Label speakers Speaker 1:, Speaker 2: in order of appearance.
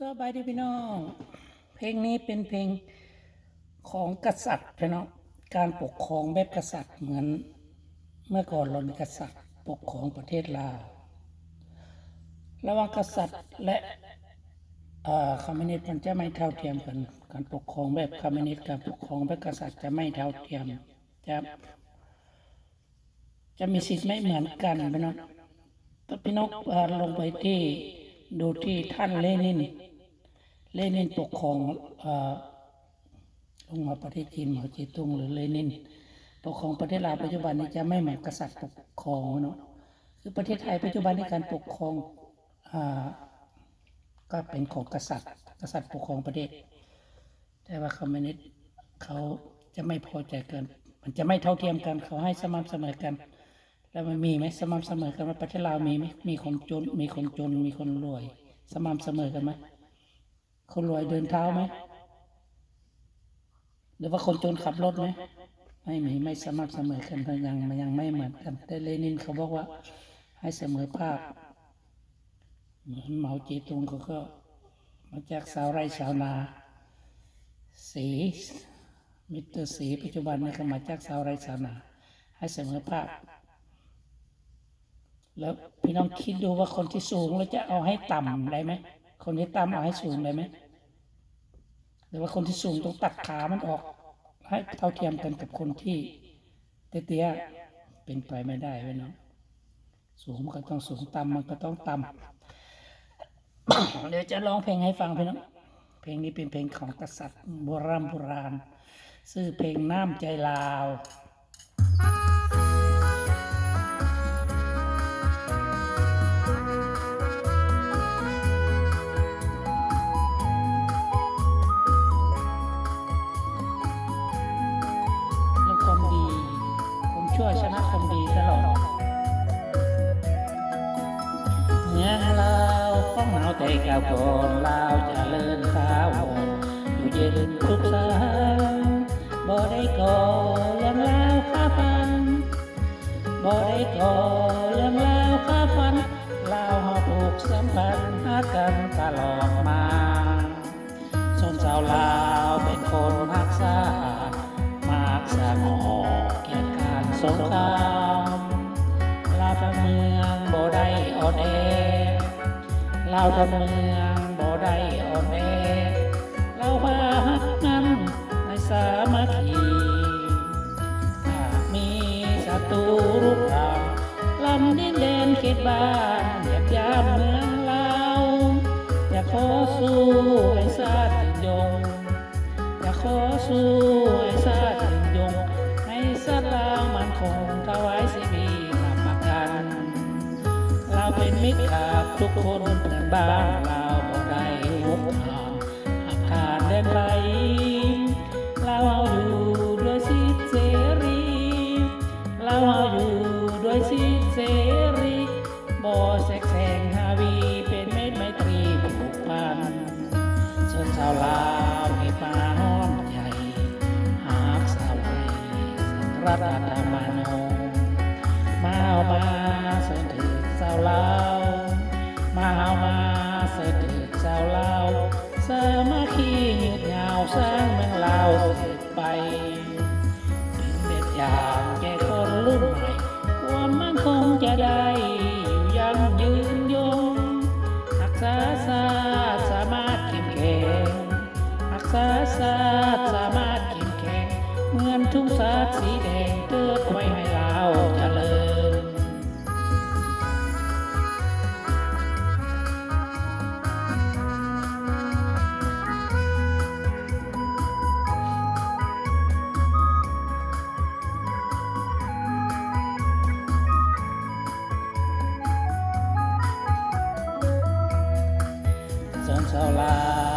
Speaker 1: สบายดีพี่น้องเพลงนี้เป็นเพลงของกษัตริย์พี่น้องการปกครองแบบกษัตริย์เหมือนเมื่อก่อนเรามีกษัตริย์ปกครองประเทศลาวระหว่างกษัตริย์และคอมมิวนิสต์มันจะไม่เท่าเทียมกันการปกครองแบบคอมมิวนิสต์การปกครองแบบกษัตริย์จะไม่เท่าเทียมจะมีสิทธิ์ไม่เหมือนกันพี่น้องลงไปที่ดูที่ท่านเลนินปกครองลงมาประเทศจีนเหมาเจ๋อตุงหรือเลนินปกครองประเทศลาวปัจจุบันนี้จะไม่เหมือนกษัตริย์ปกครองเนาะคือประเทศไทยปัจจุบันในการปกครองก็เป็นของกษัตริย์ปกครองประเทศแต่ว่าคอมมิวนิสต์เขาจะไม่พอใจกันมันจะไม่เท่าเทียมกันเขาให้สม่ำเสมอกันแล้วมันมีไหมสม่ำเสมอกันว่าประเทศลาวมีไหมมีคนจนมีคนรวยสม่ำเสมอกันไหมคนรวยเดินเท้าไหมหรือว่าคนจนขับรถไหมไม่สม่ำเสมอกันยังไม่เหมือนกันแต่เลนินเขาบอกว่าให้เสมอภาคเหมือนเหมาเจ๋อตุงเขาก็มาจากชาวไร่ชาวนาสีมิสเตอร์สีปัจจุบันนี้ก็มาจากชาวไร่ชาวนาให้เสมอภาคแล้วพี่น้องคิดดูว่าคนที่สูงเราจะเอาให้ต่ำได้ไหมคนที่ต่ำเอาให้สูงได้ไหมหรือว่าคนที่สูงต้องตัดขามันออกให้เท่าเทียมกันกับคนที่เตี้ยๆเป็นไปไม่ได้พี่น้องสูงมันก็ต้องสูงต่ำมันก็ต้องต่ำ เดี๋ยวจะร้องเพลงให้ฟังพี่น้องเพลงนี้เป็นเพลงของกษัตริย์โบราณชื่อเพลงน้ำใจลาวชั่วชนะคนดีตลอดเมืองลาวของเราแต่เก่าก่อนลาวเจริญข้าวอยู่เย็นทุกสายบ่ได้ก่อเรื่องลาวข้าฟันบ่ได้ก่อเรื่องลาวข้าฟันลาวเฮาผูกสัมพันธ์หากันตลอดมาชนชาวลาวเป็นคนรักษามากสงบสงครามลาวทั้งเมืองบ่ได้อ่อนแอลาวทั้งเมืองบ่ได้อ่อนแอเราพาฮักกันในสามัคคีหากมีศัตรูรุกรานลำดินแดนเขตบ้านเหยียบย่ำเมืองลาวอย่าขอสู้ให้ชาติยงอย่าขอสู้ให้ชาติยงสัตว์ลาวมันคงถวายชีวิตรับประกันเราเป็นมิตรกับทุกคนเพื่อนบ้านเราบ่ได้หุบหามหักขาดแดนไกลเราเอาอยู่ด้วยสิทธิเสรีเราเอาอยู่ด้วยสิทธิเสรีบ่แทรกแซงหาวีเป็นเม็ดไมตรีผูกพันเชิญชาวลาวให้มาห้อมใจหากสาวรัฐธรรมนูญมาเสด็จชาวลาวมาเสด็จชาวลาวสามัคคียืดยาวสร้างเมืองลาวสืบไปเป็นแบบอย่างแก่คนรุ่นใหม่ความมั่นคงจะได้อยู่ยั่งยืนยงรักษาชาติสามารถเข้มแข็งรักษาชาติสามารถเข้มแข็งเหมือนทุ่งสาสีแดงเติบไว้ให้เราเจริญชนชาวลา